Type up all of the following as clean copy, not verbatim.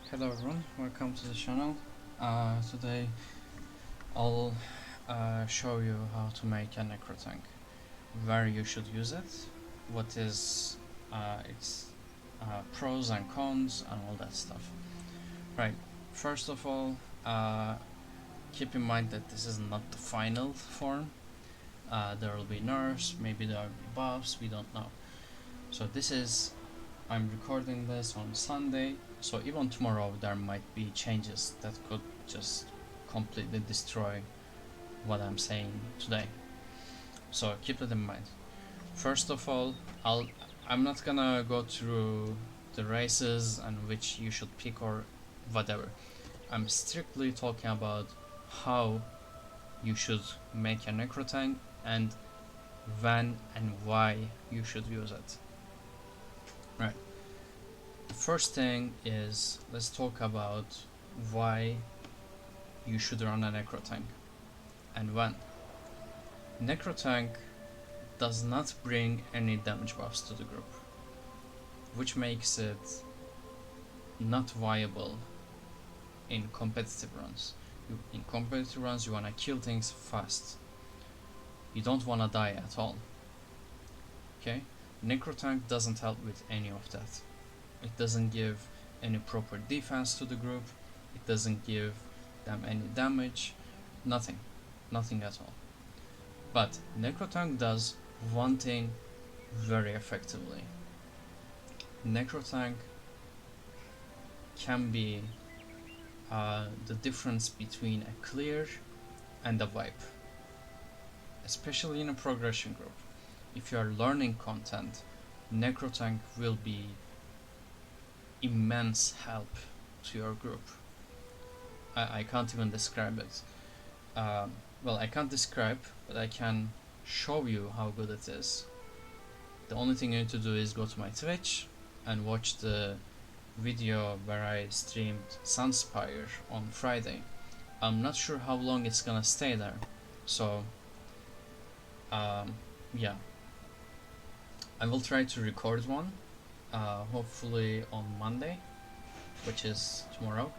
Hello everyone, welcome to the channel. Today I'll show you how to make a necro tank, where you should use it, what is its pros and cons and all that stuff. Right, first of all, keep in mind that this is not the final form. There will be nerfs, maybe there will be buffs, we don't know. So I'm recording this on Sunday, so even tomorrow there might be changes that could just completely destroy what I'm saying today. So keep it in mind. First of all, I'm not gonna go through the races and which you should pick or whatever. I'm strictly talking about how you should make a necro tank and when and why you should use it. Right. The first thing is, let's talk about why you should run a necro tank and when. Necro tank does not bring any damage buffs to the group, which makes it not viable in competitive runs. In competitive runs you wanna kill things fast. You don't wanna die at all. Okay? Necro tank doesn't help with any of that. It doesn't give any proper defense to the group, it doesn't give them any damage, nothing at all. But necro tank does one thing very effectively. Necro tank can be the difference between a clear and a wipe, especially in a progression group. If you are learning content, necro tank will be immense help to your group. I can't even describe it. Well, I can't describe, but I can show you how good it is. The only thing you need to do is go to my Twitch and watch the video where I streamed Sunspire on Friday. I'm not sure how long it's gonna stay there, so yeah, I will try to record one, hopefully on Monday, which is tomorrow.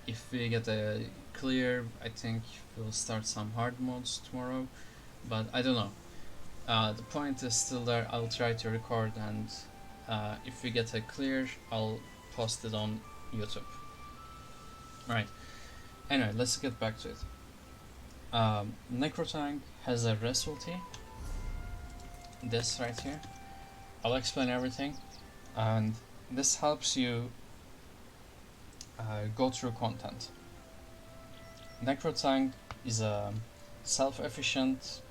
If we get a clear, I think we'll start some hard modes tomorrow, but I don't know. The point is still there. I'll try to record, and if we get a clear, I'll post it on YouTube. Right. Anyway, let's get back to it. Necro tank has a rest ulti. This right here. I'll explain everything, and this helps you go through content. Necro tank is a self-efficient.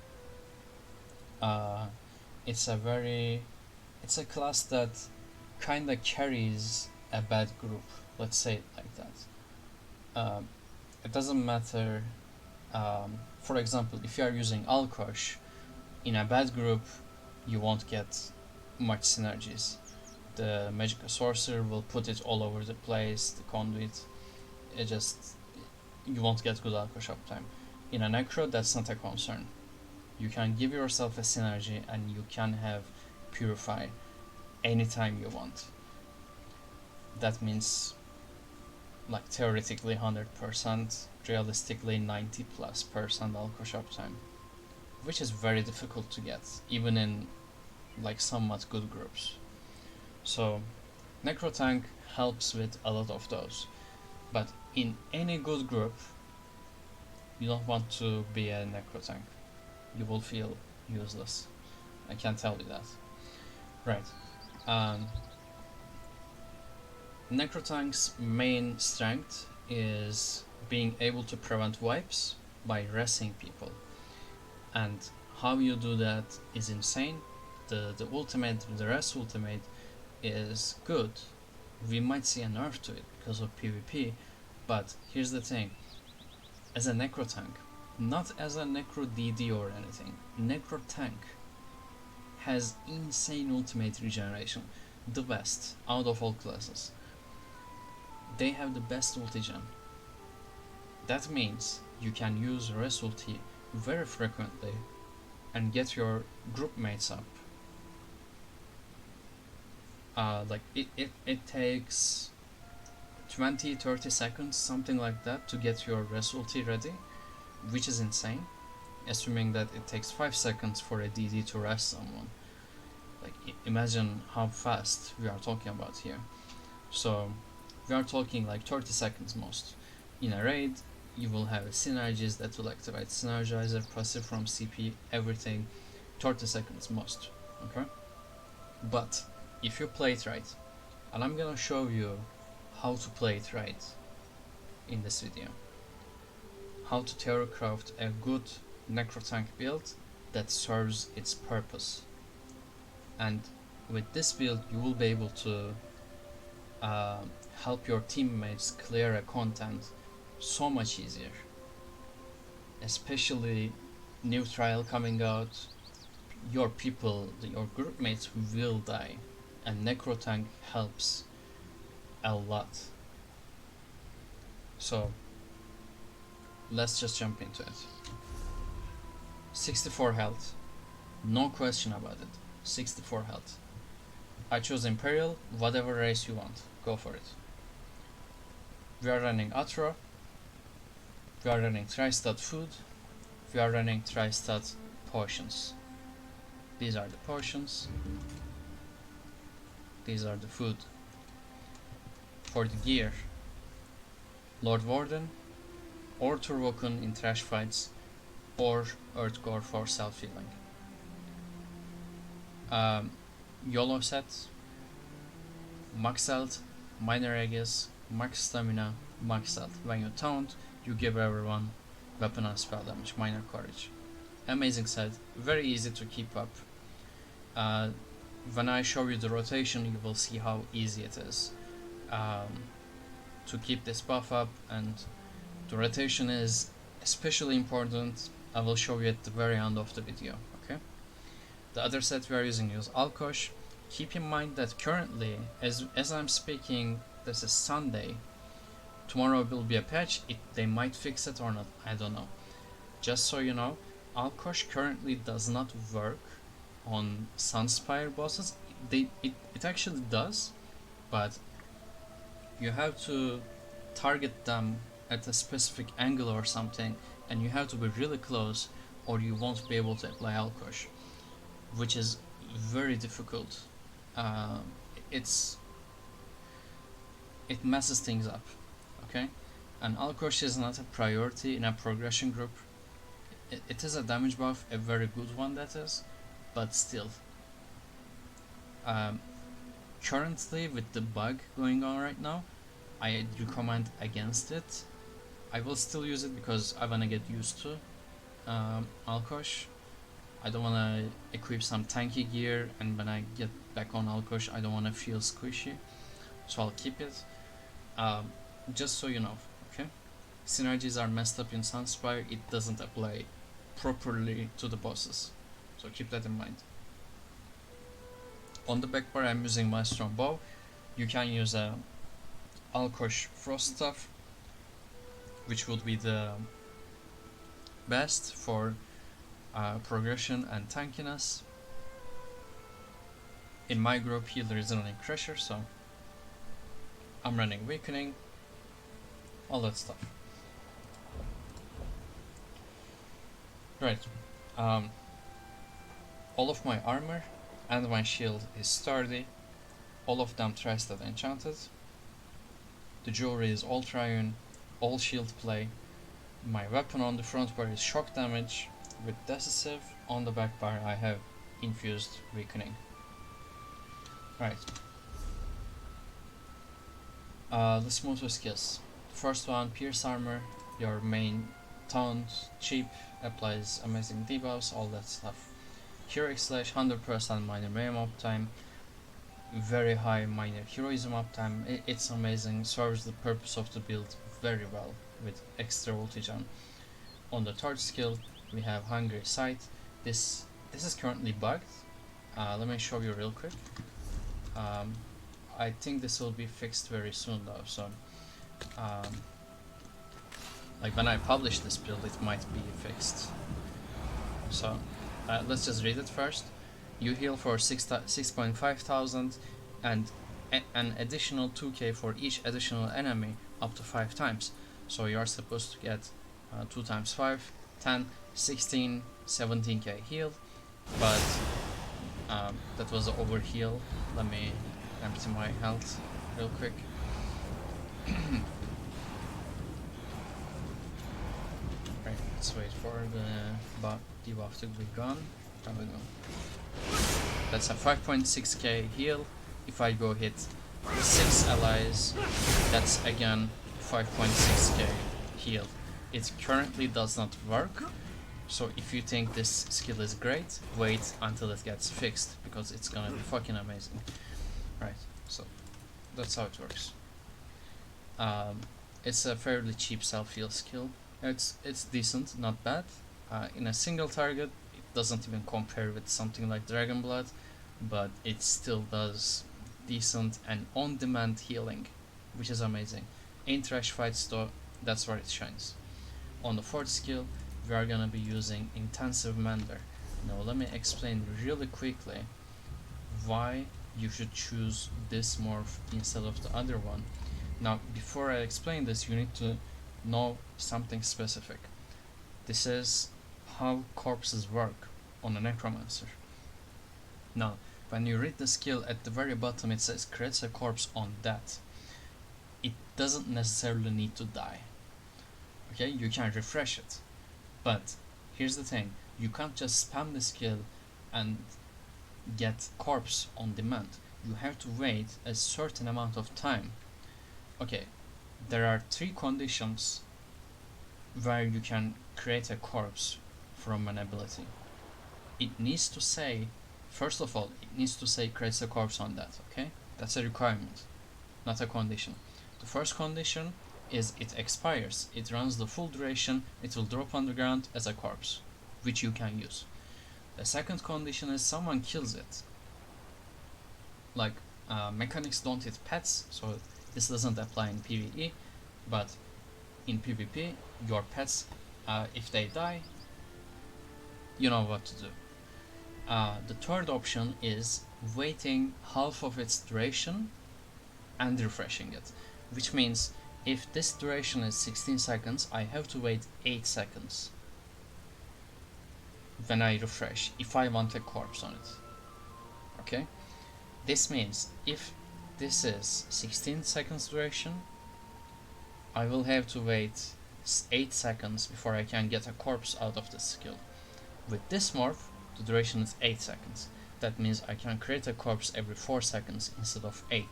It's a class that kinda carries a bad group. Let's say it like that. It doesn't matter. For example, if you are using Alkosh in a bad group, you won't get much synergies. The Magic Sorcerer will put it all over the place, the Conduit, you won't get good Alkosh uptime. In a Necro, that's not a concern. You can give yourself a synergy and you can have Purify anytime you want. That means, like, theoretically 100%, realistically 90+% Alkosh uptime, which is very difficult to get, even in like somewhat good groups. So necro tank helps with a lot of those, but in any good group you don't want to be a necro tank. You will feel useless, I can tell you that. Right. Necro tank's main strength is being able to prevent wipes by resting people, and how you do that is insane. The ultimate, the rest ultimate, is good. We might see a nerf to it because of PvP, but here's the thing. As a necro tank, not as a necro DD or anything, necro tank has insane ultimate regeneration, the best out of all classes. They have the best ulti gen. That means you can use rest ulti very frequently and get your group mates up. like it takes 20-30 seconds, something like that, to get your rest ulti ready, which is insane, assuming that it takes 5 seconds for a DD to rest someone. Like, imagine how fast we are talking about here. So we are talking like 30 seconds most. In a raid, you will have synergies that will activate synergizer, passive from CP, everything, 30 seconds most. Okay? But if you play it right, and I'm gonna show you how to play it right in this video, how to theorycraft a good Necrotank build that serves its purpose. And with this build you will be able to help your teammates clear a content so much easier, especially new trial coming out. Your people, your group mates will die, and Necrotank helps a lot. So let's just jump into it. 64 health, no question about it. 64 health. I chose Imperial, whatever race you want, go for it. We are running Acro, we are running tri-stat food, we are running tri-stat potions. These are the potions, these are the food. For the gear, Lord Warden, or Turvokun in trash fights, or Earthgore for self-healing. YOLO set, max health, minor Aegis, max stamina, max health. When you taunt, you give everyone weapon and spell damage, minor courage. Amazing set, very easy to keep up. When I show you the rotation, you will see how easy it is to keep this buff up, and the rotation is especially important. I will show you at the very end of the video. Okay. The other set we are using is Alkosh. Keep in mind that currently, as I'm speaking, this is Sunday. Tomorrow will be a patch. They might fix it or not, I don't know. Just so you know, Alkosh currently does not work on Sunspire bosses. It actually does, but you have to target them at a specific angle or something, and you have to be really close or you won't be able to apply Alkosh, which is very difficult. It messes things up, okay? And Alkosh is not a priority in a progression group. It is a damage buff, a very good one that is, but still. Currently, with the bug going on right now, I recommend against it. I will still use it because I wanna get used to Alkosh. I don't wanna equip some tanky gear, and when I get back on Alkosh, I don't wanna feel squishy, so I'll keep it. Just so you know, okay? Synergies are messed up in Sunspire. It doesn't apply properly to the bosses, so keep that in mind. On the back bar, I'm using my strong bow. You can use a Alkosh Frost Staff, which would be the best for progression and tankiness. In my group, healer is running Crusher, so I'm running Weakening, all that stuff. Right, all of my armor and my shield is sturdy, all of them tri-stat enchanted. The jewelry is all triune, all shield play. My weapon on the front bar is shock damage with decisive. On the back bar I have infused weakening. Right. Let's move to skills. First one, pierce armor, your main taunt, cheap, applies amazing debuffs, all that stuff. Heroic slash, 100% minor minimum uptime, very high minor heroism uptime. It's amazing, serves the purpose of the build very well with extra voltage on. On the third skill we have Hungry Sight. This is currently bugged. Let me show you real quick. I think this will be fixed very soon though, so like when I publish this build it might be fixed. So let's just read it first. You heal for 6.5 thousand, and an additional 2k for each additional enemy up to 5 times. So you are supposed to get 2 times 5, 10, 16, 17k healed, but that was over heal. Let me empty my health real quick. Right, let's wait for the debuff to be gone. There we go. That's a 5.6k heal. If I go hit 6 allies, that's again 5.6k heal. It currently does not work, so if you think this skill is great, wait until it gets fixed, because it's gonna be fucking amazing. Right, so that's how it works. It's a fairly cheap self-heal skill. It's decent, not bad. In a single target, it doesn't even compare with something like Dragon Blood, but it still does decent and on-demand healing, which is amazing. In trash fights though, that's where it shines. On the fourth skill, we are gonna be using Intensive Mender. Now let me explain really quickly why you should choose this morph instead of the other one. Now before I explain this, you need to know something specific. This is how corpses work on a Necromancer. Now when you read the skill at the very bottom, it says creates a corpse on death. It doesn't necessarily need to die. Okay, you can refresh it, but here's the thing, you can't just spam the skill and get corpse on demand. You have to wait a certain amount of time. Okay, there are 3 conditions where you can create a corpse from an ability. It needs to say, first of all, it needs to say creates a corpse on that, okay? That's a requirement, not a condition. The first condition is it expires, it runs the full duration, it will drop on the ground as a corpse, which you can use. The second condition is someone kills it. Like, mechanics don't hit pets, so this doesn't apply in PvE, but in PvP, your pets, if they die, you know what to do. The third option is waiting half of its duration and refreshing it, which means if this duration is 16 seconds, I have to wait 8 seconds when I refresh if I want a corpse on it. Okay? This means if this is 16 seconds duration, I will have to wait 8 seconds before I can get a corpse out of this skill. With this morph, the duration is 8 seconds. That means I can create a corpse every 4 seconds instead of 8.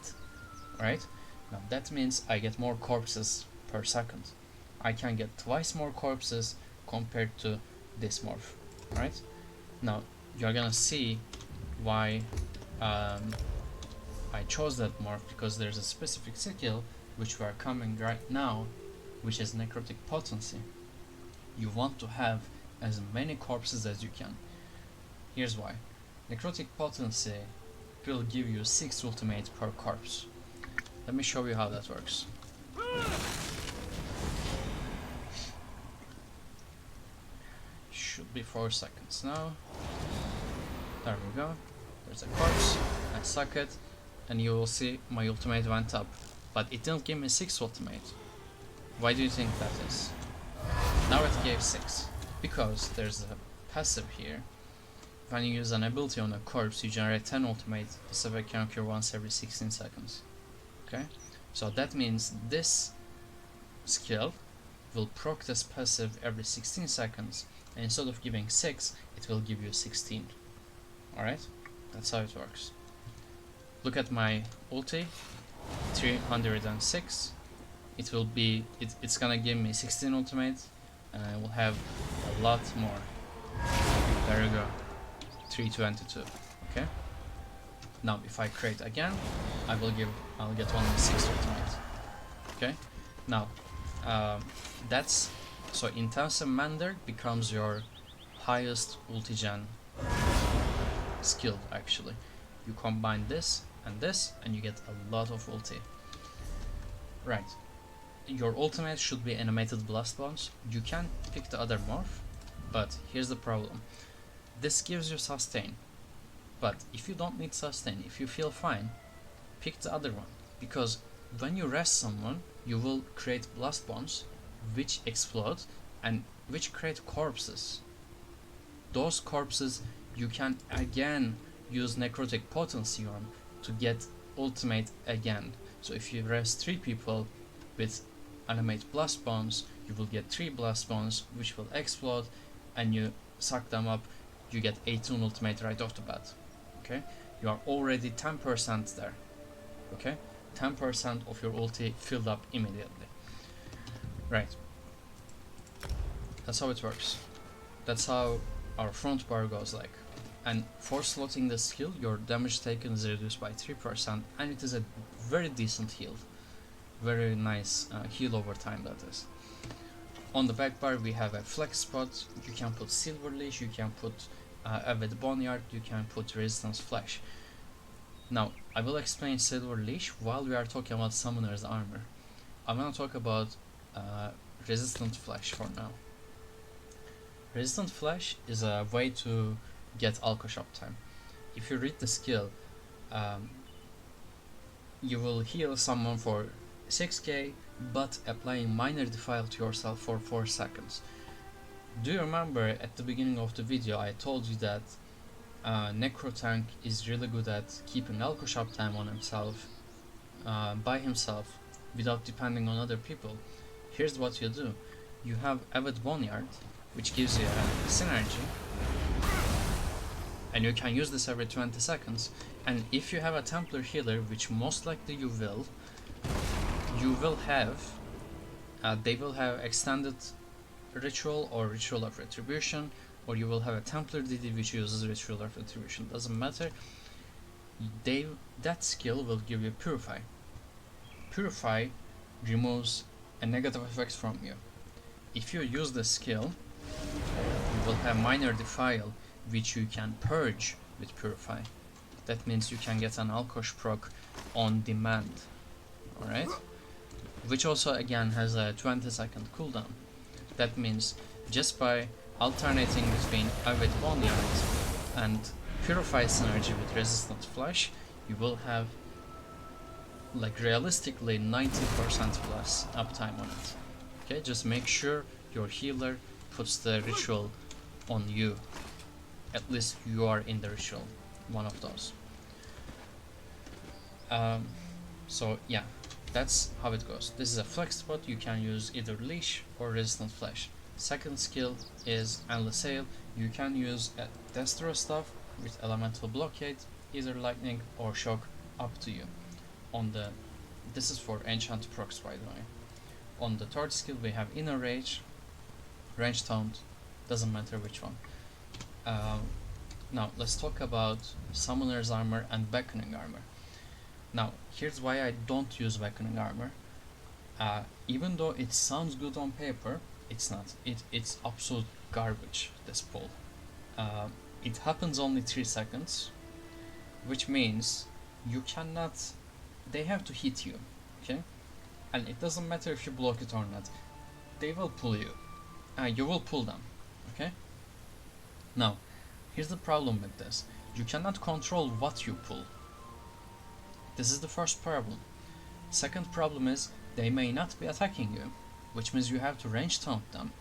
Right? Now that means I get more corpses per second. I can get twice more corpses compared to this morph. Right? Now you're gonna see why I chose that morph, because there's a specific skill which we are coming right now, which is Necrotic Potency. You want to have as many corpses as you can. Here's why. Necrotic Potency will give you 6 ultimates per corpse. Let me show you how that works. Should be 4 seconds now. There we go. There's a corpse. I suck it, and you will see my ultimate went up. But it didn't give me 6 ultimate. Why do you think that is? Now it gave 6. Because there's a passive here. When you use an ability on a corpse, you generate 10 ultimate. This effect can occur once every 16 seconds. Okay? So that means this skill will proc this passive every 16 seconds. And instead of giving 6, it will give you 16. Alright? That's how it works. Look at my ulti. 306. It will be, it's gonna give me 16 ultimate, and I will have a lot more. There you go. 322. Okay. Now if I create again, I'll get only 6 ultimate. Okay. Now that's so Intensive Mender becomes your highest ulti-gen skill. Actually, you combine this, and you get a lot of ulti. Right. Your ultimate should be animated blast bombs. You can pick the other morph, but here's the problem. This gives you sustain, but if you don't need sustain, if you feel fine, pick the other one, because when you rest someone, you will create blast bombs which explode and which create corpses. Those corpses you can again use Necrotic Potency on to get ultimate again. So if you rest 3 people with animate blast bombs, you will get 3 blast bombs which will explode, and you suck them up, you get 18 ultimate right off the bat. Okay, you are already 10% there. Okay, 10% of your ulti filled up immediately. Right, that's how it works. That's how our front bar goes like. And for slotting the skill, your damage taken is reduced by 3%, and it is a very decent heal. Very nice heal over time, that is. On the back bar we have a flex spot. You can put Silver Leash, you can put Avid Boneyard, you can put Resistance Flash. Now, I will explain Silver Leash while we are talking about Summoner's Armor. I'm gonna talk about Resistant Flash for now. Resistant Flash is a way to get Alco Shop time. If you read the skill, you will heal someone for 6k, but applying minor defile to yourself for 4 seconds. Do you remember at the beginning of the video I told you that Necrotank is really good at keeping Alco Shop time on himself, by himself, without depending on other people? Here's what you do. You have Avid Boneyard, which gives you a synergy, and you can use this every 20 seconds. And if you have a Templar healer, which most likely you will have, they will have extended ritual or ritual of retribution, or you will have a Templar DD which uses ritual of retribution, doesn't matter. That skill will give you Purify. Purify removes a negative effect from you. If you use the skill, you will have minor defile which you can purge with Purify. That means you can get an Alkosh proc on demand. Alright? Which also again has a 20-second cooldown. That means just by alternating between Avid Boneyard and Purify synergy with Resistant Flash, you will have like realistically 90% plus uptime on it. Okay, just make sure your healer puts the ritual on you. At least you are in the ritual, one of those. So yeah, that's how it goes. This is a flex spot. You can use either Leash or Resistant Flash. Second skill is Endless Sail. You can use Destro stuff with Elemental Blockade, either Lightning or Shock, up to you. This is for Enchant procs, by the way. On the third skill we have Inner Rage, Range Taunt, doesn't matter which one. Now let's talk about Summoner's Armor and Beckoning Armor. Now here's why I don't use Beckoning Armor. Even though it sounds good on paper, it's not. It's absolute garbage, this pull. It happens only 3 seconds, which means you cannot, they have to hit you, okay? And it doesn't matter if you block it or not, they will pull you. You will pull them, okay? Now, here's the problem with this. You cannot control what you pull. This is the first problem. Second problem is, they may not be attacking you, which means you have to range taunt them.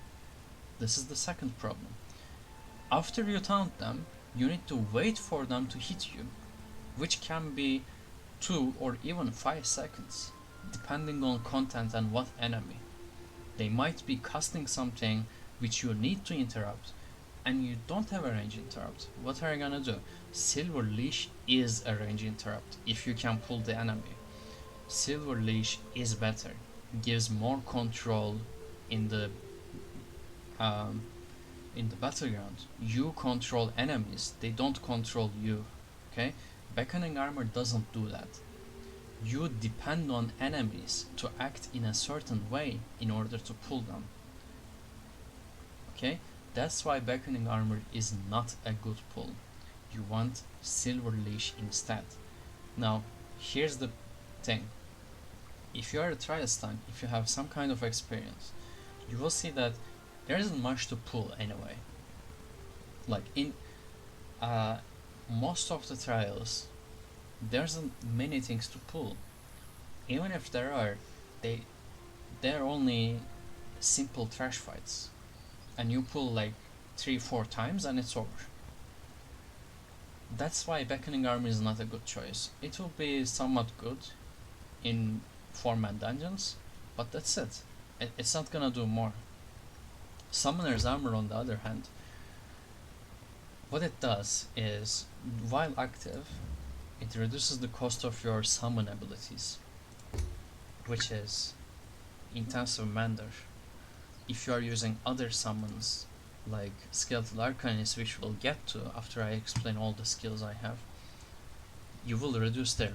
This is the second problem. After you taunt them, you need to wait for them to hit you, which can be 2 or even 5 seconds, depending on content and what enemy. They might be casting something which you need to interrupt, and you don't have a range interrupt. What are you gonna do? Silver Leash is a range interrupt if you can pull the enemy. Silver Leash is better, gives more control in the battleground. You control enemies, they don't control you. Okay? Beckoning Armor doesn't do that. You depend on enemies to act in a certain way in order to pull them. Okay? That's why Beckoning Armor is not a good pull. You want Silver Leash instead. Now, here's the thing. If you are a Trias tank, if you have some kind of experience, you will see that there isn't much to pull anyway. Like in most of the trials, there's many things to pull. Even if there are, they're only simple trash fights, and you pull like 3-4 times and it's over. That's why Beckoning Army is not a good choice. It will be somewhat good in 4-man dungeons, but that's it. It's not gonna do more. Summoner's Armor, on the other hand, what it does is, while active, it reduces the cost of your summon abilities, which is Intensive Mender. If you are using other summons like Skeletal Arcanist, which we'll get to after I explain all the skills I have, you will reduce their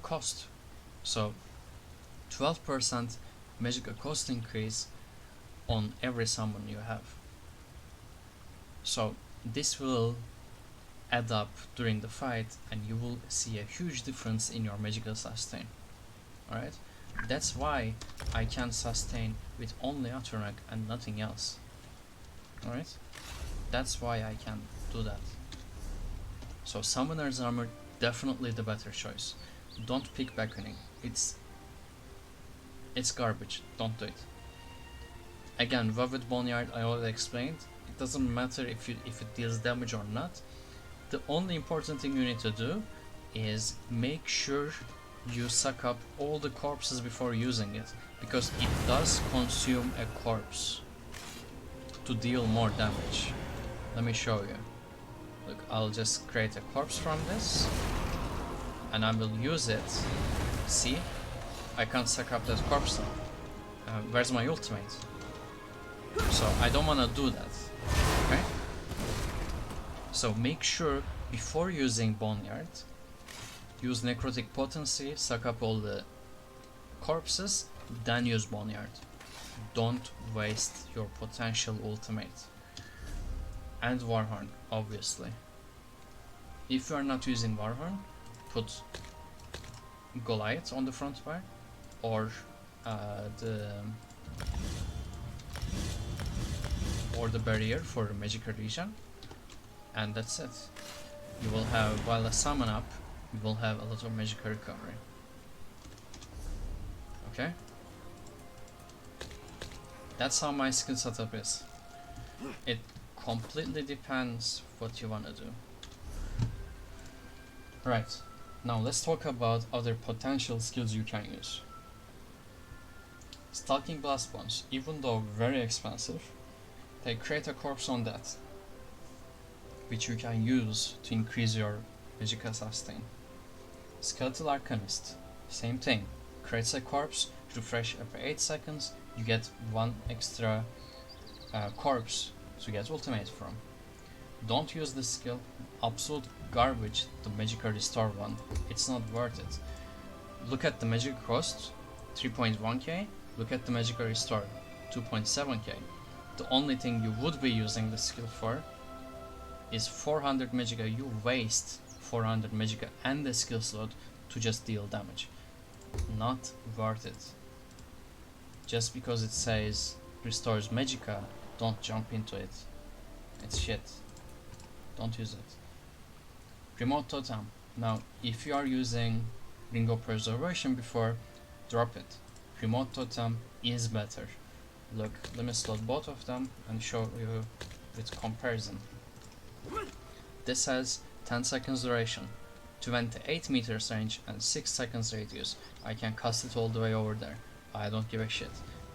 cost. So 12% magical cost increase on every summon you have. So this will add up during the fight, and you will see a huge difference in your magical sustain. Alright? That's why I can sustain with only auto rank and nothing else. Alright? That's why I can do that. So Summoner's Armor, definitely the better choice. Don't pick Beckoning. It's garbage. Don't do it. Again, Vivid Boneyard, I already explained. It doesn't matter if it deals damage or not. The only important thing you need to do is make sure you suck up all the corpses before using it, because it does consume a corpse to deal more damage. Let me show you. Look, I'll just create a corpse from this and I will use it. See? I can't suck up that corpse now. Where's my ultimate? So I don't want to do that. Okay? So make sure before using Boneyard, use Necrotic Potency, suck up all the corpses, then use Boneyard. Don't waste your potential ultimate. And Warhorn, obviously. If you are not using Warhorn, put Goliath on the front bar, or the barrier for magical region, and that's it. You will have, while a summon up, you will have a lot of magical recovery. Okay? That's how my skill setup is. It completely depends what you want to do. Right, now let's talk about other potential skills you can use. Stalking Blast Bones, even though very expensive, they create a corpse on that, which you can use to increase your magical sustain. Skeletal Arcanist, same thing, creates a corpse, refresh every 8 seconds, you get 1 extra corpse to get ultimate from. Don't use this skill, absolute garbage, the magical restore one, it's not worth it. Look at the magic cost, 3.1k, look at the magical restore, 2.7k. The only thing you would be using this skill for is 400 magica. You waste 400 magica and the skill slot to just deal damage. Not worth it. Just because it says restores magica, don't jump into it. It's shit. Don't use it. Remote Totem. Now, if you are using Ring of Preservation before, drop it. Remote Totem is better. Look, let me slot both of them and show you with comparison. This has 10 seconds duration, 28 meters range and 6 seconds radius. I can cast it all the way over there. I don't give a shit.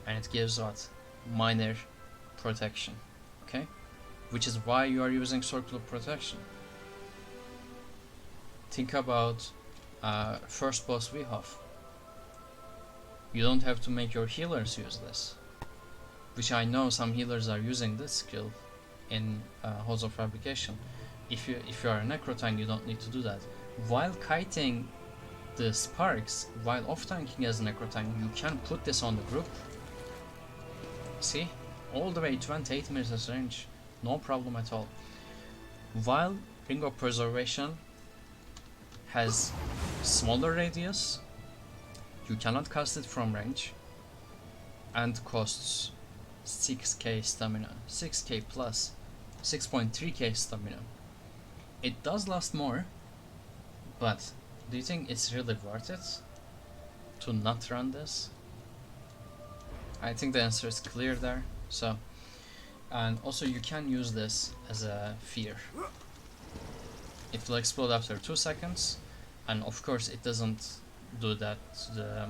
And it gives what? Minor protection. Okay? Which is why you are using Circle of Protection. Think about first boss Wehoff. You don't have to make your healers use this. Which I know some healers are using this skill in Halls of Fabrication. If you are a Necrotank, you don't need to do that. While kiting the sparks, while off-tanking as a Necrotank, you can put this on the group. See? All the way 28 meters range. No problem at all. While Ring of Preservation has smaller radius, you cannot cast it from range, and costs 6k stamina, 6k plus, 6.3k stamina. It does last more, but do you think it's really worth it to not run this? I think the answer is clear there. So, and also you can use this as a fear. It will explode after 2 seconds, and of course it doesn't do that to the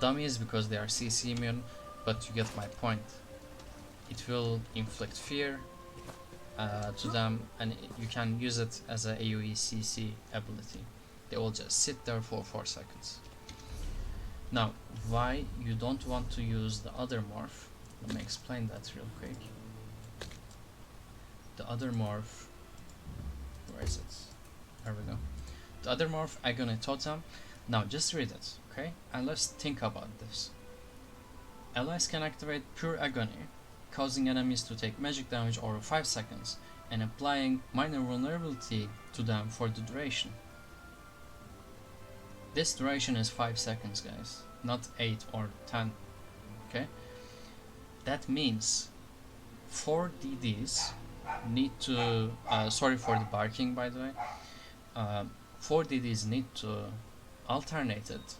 dummies because they are CC immune, but you get my point. It will inflict fear to them, and you can use it as a AoE CC ability. They will just sit there for 4 seconds. Now, why you don't want to use the other morph? Let me explain that real quick. The other morph, where is it? There we go. The other morph, Agony Totem. Now, just read it, okay? And let's think about this. Allies can activate Pure Agony, causing enemies to take magic damage over 5 seconds, and applying minor vulnerability to them for the duration. This duration is 5 seconds, guys, not 8 or 10, okay? That means 4 DDs need to, sorry for the barking by the way, 4 DDs need to alternate it.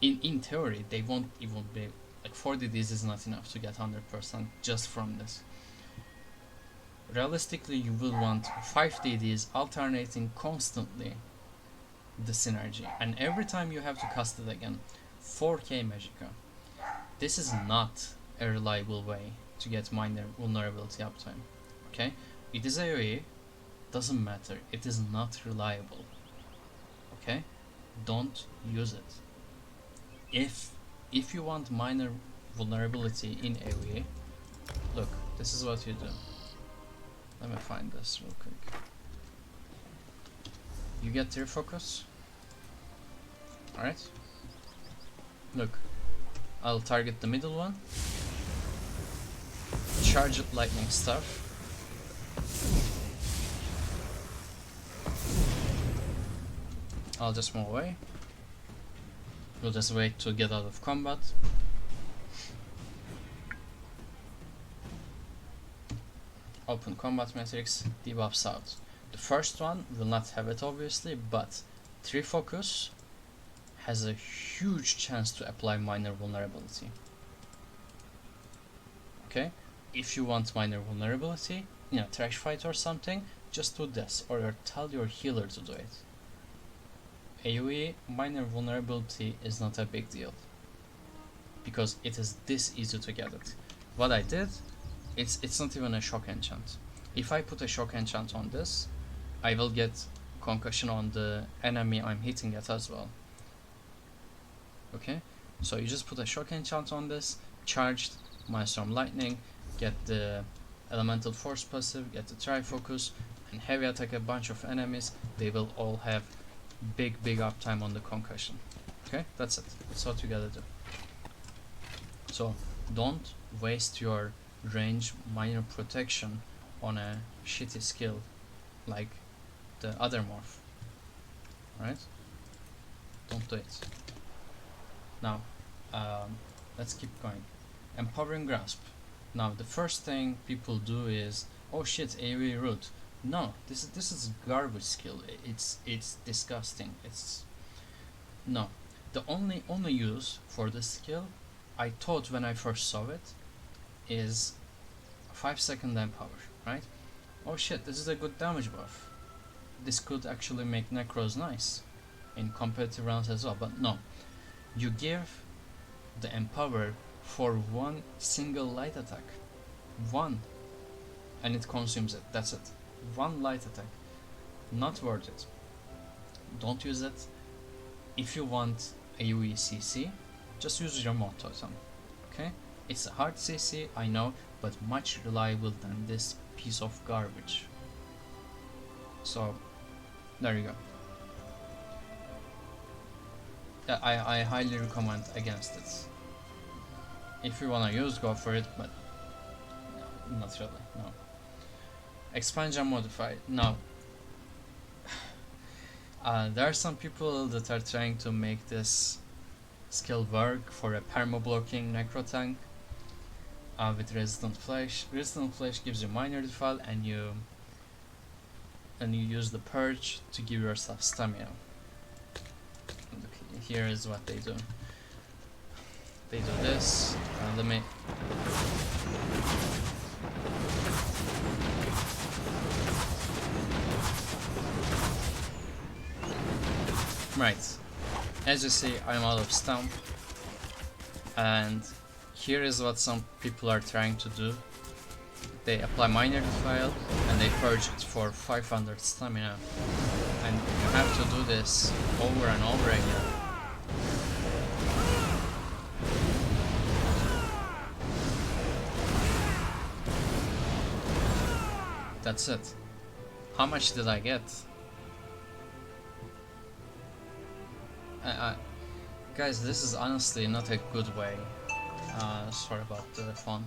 In theory, they won't even be, like 4 DDs is not enough to get 100% just from this. Realistically, you will want 5 DDs alternating constantly the synergy, and every time you have to cast it again, 4k Magicka. This is not a reliable way to get minor vulnerability uptime, okay? It is AoE, doesn't matter, it is not reliable, okay? Don't use it. If you want minor vulnerability in AoE, look, this is what you do. Let me find this real quick. You get Tear Focus. Alright. Look. I'll target the middle one. Charge it lightning stuff. I'll just move away. We'll just wait to get out of combat. Open combat matrix, debuffs out. The first one will not have it obviously, but 3 focus has a huge chance to apply minor vulnerability. Okay, if you want minor vulnerability in a trash fight or something, just do this, or tell your healer to do it. AoE minor vulnerability is not a big deal because it is this easy to get it. What I did, it's not even a shock enchant. If I put a shock enchant on this, I will get concussion on the enemy I'm hitting at as well. Okay, so you just put a shock enchant on this, charged Mindstorm Lightning, get the Elemental Force passive, get the Tri-Focus, and heavy attack a bunch of enemies. They will all have big uptime on the concussion. Okay, that's it. That's what you gotta do. So don't waste your range minor protection on a shitty skill like the other morph. Right? Don't do it. Now, let's keep going. Empowering Grasp. Now, the first thing people do is, oh shit, AoE root. No, this is garbage skill. It's disgusting. It's no. The only use for this skill, I thought when I first saw it, is 5-second empower. Right? Oh shit, this is a good damage buff. This could actually make Necros nice in competitive rounds as well. But no, you give the empower for 1 single light attack. 1, and it consumes it. That's it. 1 light attack. Not worth it. Don't use it. If you want AoE CC, just use your Remote Totem. Okay? It's a hard CC, I know, but much reliable than this piece of garbage. So, there you go. I highly recommend against it. If you wanna use, go for it, but no, not really, no. Expansion Modify. Now, there are some people that are trying to make this skill work for a perma-blocking Necro tank. with Resistant Flesh. Resistant Flesh gives you minor defile, and you use the Purge to give yourself stamina. Okay, here is what they do. They do this. Let me. Right. As you see, I'm out of stamp, and here is what some people are trying to do. They apply minor defile and they purge it for 500 stamina, and you have to do this over and over again. That's it. How much did I get? Guys, this is honestly not a good way. Sorry about the fun.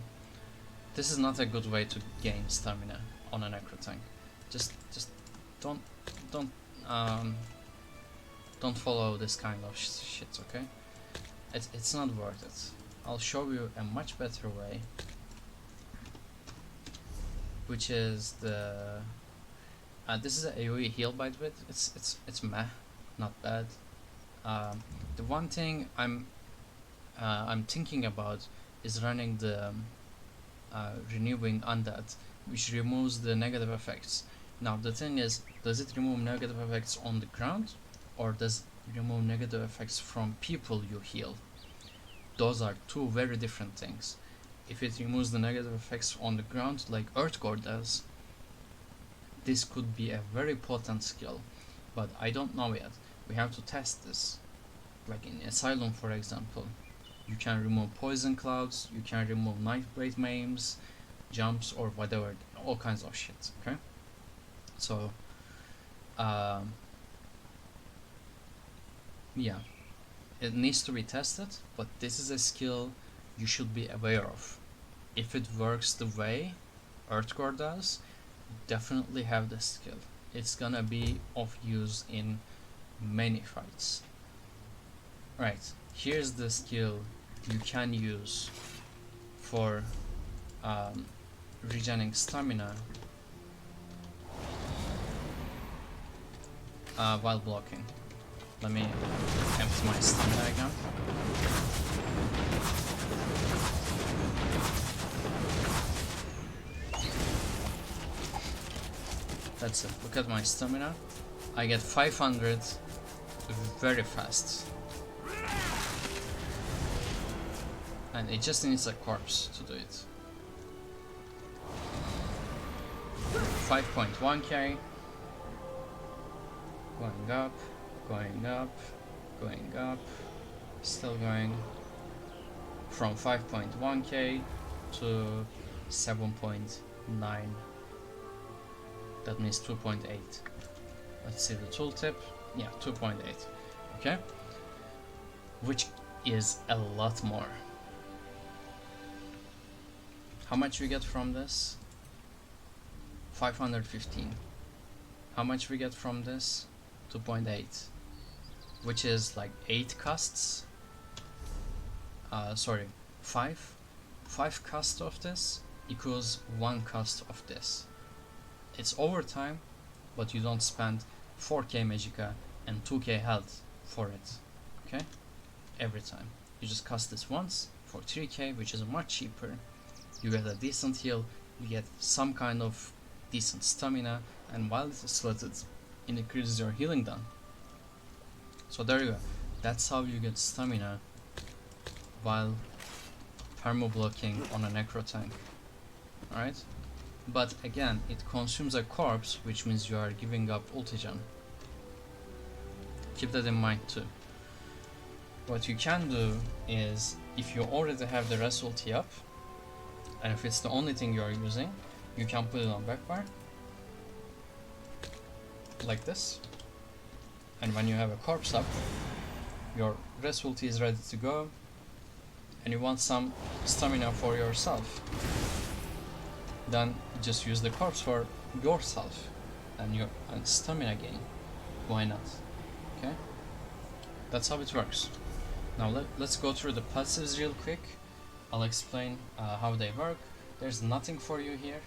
This is not a good way to gain stamina on a necro tank. Just don't follow this kind of shit, okay? It's not worth it. I'll show you a much better way, which is the this is a AoE heal by the way. It's meh, not bad. The one thing I'm thinking about is running the renewing undead, which removes the negative effects. Now the thing is, does it remove negative effects on the ground, or does it remove negative effects from people you heal? Those are two very different things. If it removes the negative effects on the ground like Earthcore does, this could be a very potent skill, but I don't know yet. We have to test this. Like in Asylum, for example, you can remove poison clouds, you can remove Nightblade maims, jumps, or whatever, all kinds of shit, okay? So, yeah, it needs to be tested, but this is a skill you should be aware of. If it works the way Earthcore does, definitely have the skill. It's gonna be of use in many fights. Right, here's the skill you can use for regenerating stamina while blocking. Let me empty my stamina again. That's it. Look at my stamina. I get 500 very fast. And it just needs a corpse to do it. 5.1k. Going up, going up, going up. Still going from 5.1k to 7.9. That means 2.8. Let's see the tooltip. Yeah, 2.8. Okay? Which is a lot more. How much we get from this? 515. How much we get from this? 2.8. Which is like 8 casts. Sorry, 5. 5 casts of this equals 1 cast of this. It's overtime, but you don't spend 4k magicka and 2k health for it. Okay? Every time. You just cast this once for 3k, which is much cheaper. You get a decent heal, you get some kind of decent stamina, and while it is slotted, it increases your healing done. So there you go. That's how you get stamina while perma blocking on a necro tank. Alright? But again, it consumes a corpse, which means you are giving up ultigen. Keep that in mind too. What you can do is, if you already have the rest ulti up, and if it's the only thing you are using, you can put it on backbar like this, and when you have a corpse up, your rest ulti is ready to go, and you want some stamina for yourself, then just use the corpse for yourself and your stamina gain. Why not? Okay, that's how it works. Now let's go through the passives real quick. I'll explain how they work. There's nothing for you here.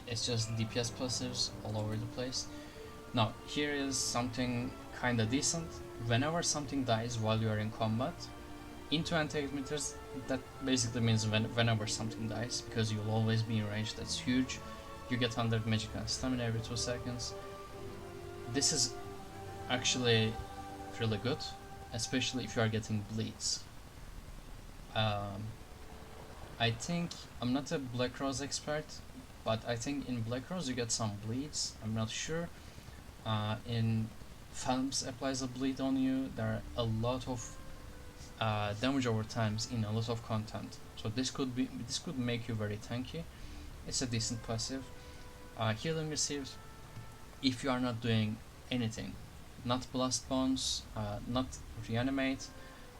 It's just DPS passives all over the place. Now, here is something kinda decent. Whenever something dies while you are in combat, in 28 meters, that basically means whenever something dies, because you'll always be in range. That's huge. You get 100 magic and stamina every 2 seconds. This is actually really good, especially if you are getting bleeds. I think, I'm not a Black Rose expert, but I think in Black Rose you get some bleeds, I'm not sure. In Phelps applies a bleed on you. There are a lot of damage over times in a lot of content, so this could make you very tanky. It's a decent passive. Healing received, if you are not doing anything, not blast bones, not reanimate,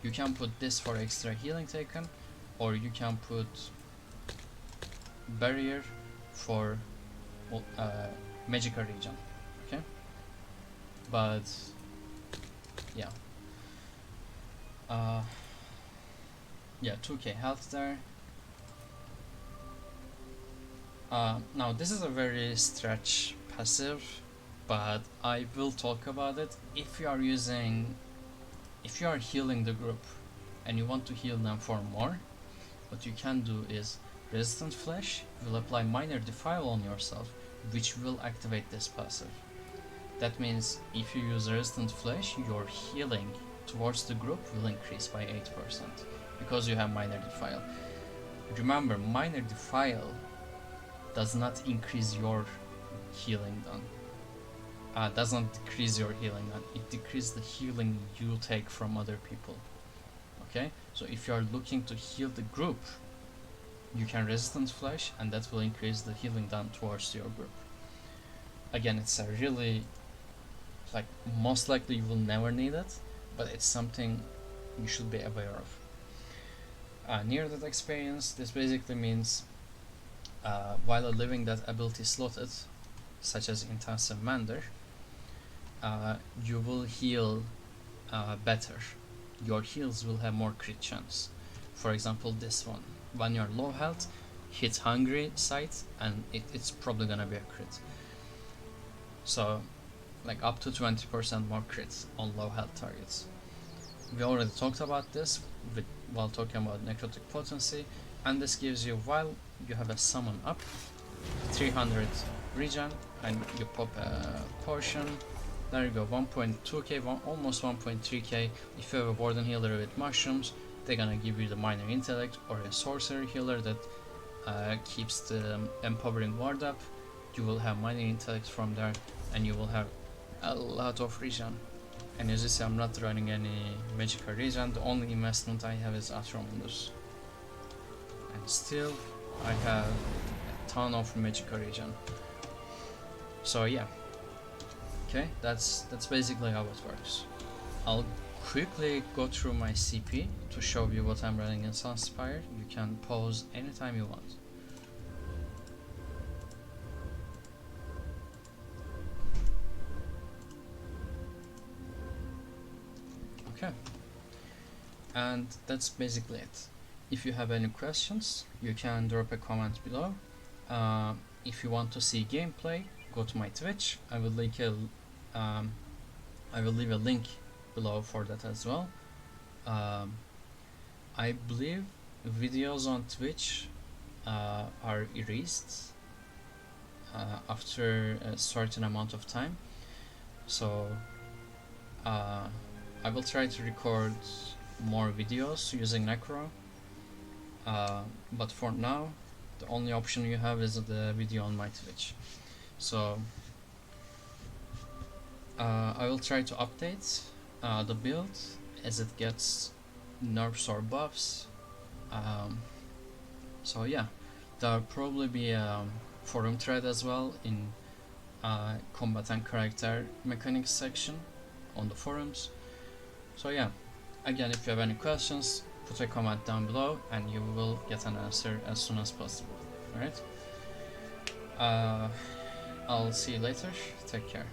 you can put this for extra healing taken, or you can put barrier for magical region. Okay, but yeah, yeah, 2k health there. Now this is a very stretch passive, but I will talk about it. If you are healing the group and you want to heal them for more, what you can do is Resistant Flesh will apply Minor Defile on yourself, which will activate this passive. That means if you use Resistant Flesh, your healing towards the group will increase by 8% because you have Minor Defile. Remember, Minor Defile does not increase your healing done. Does not decrease your healing done. It decreases the healing you take from other people. Okay, so if you are looking to heal the group, you can Resistance Flesh, and that will increase the healing done towards your group. Again, it's a really, like, most likely you will never need it, but it's something you should be aware of. Near that experience, this basically means while leaving that ability slotted, such as Intensive Mender, you will heal better. Your heals will have more crit chance. For example, this one. When you're low health, hit Hungry sight, and it's probably gonna be a crit. So, like up to 20% more crits on low health targets. We already talked about this while talking about Necrotic Potency, and this gives you, while you have a summon up, 300 regen, and you pop a potion. There you go, 1.2k, almost 1.3k. If you have a Warden Healer with mushrooms, they're gonna give you the Minor Intellect, or a Sorcerer Healer that keeps the Empowering Ward up. You will have Minor Intellect from there, and you will have a lot of regen. And as you see, I'm not running any magical regen. The only investment I have is Acro. And still, I have a ton of magical regen. So yeah. Okay, that's basically how it works. I'll quickly go through my CP to show you what I'm running in Sunspire. You can pause anytime you want. Okay, and that's basically it. If you have any questions, you can drop a comment below. If you want to see gameplay, go to my Twitch. I will leave a link below for that as well. I believe videos on Twitch are erased after a certain amount of time, so I will try to record more videos using Acro, but for now the only option you have is the video on my Twitch. So I will try to update the build as it gets nerfs or buffs. So yeah, there'll probably be a forum thread as well in combat and character mechanics section on the forums. So yeah, again, if you have any questions, put a comment down below and you will get an answer as soon as possible. Alright? I'll see you later. Take care.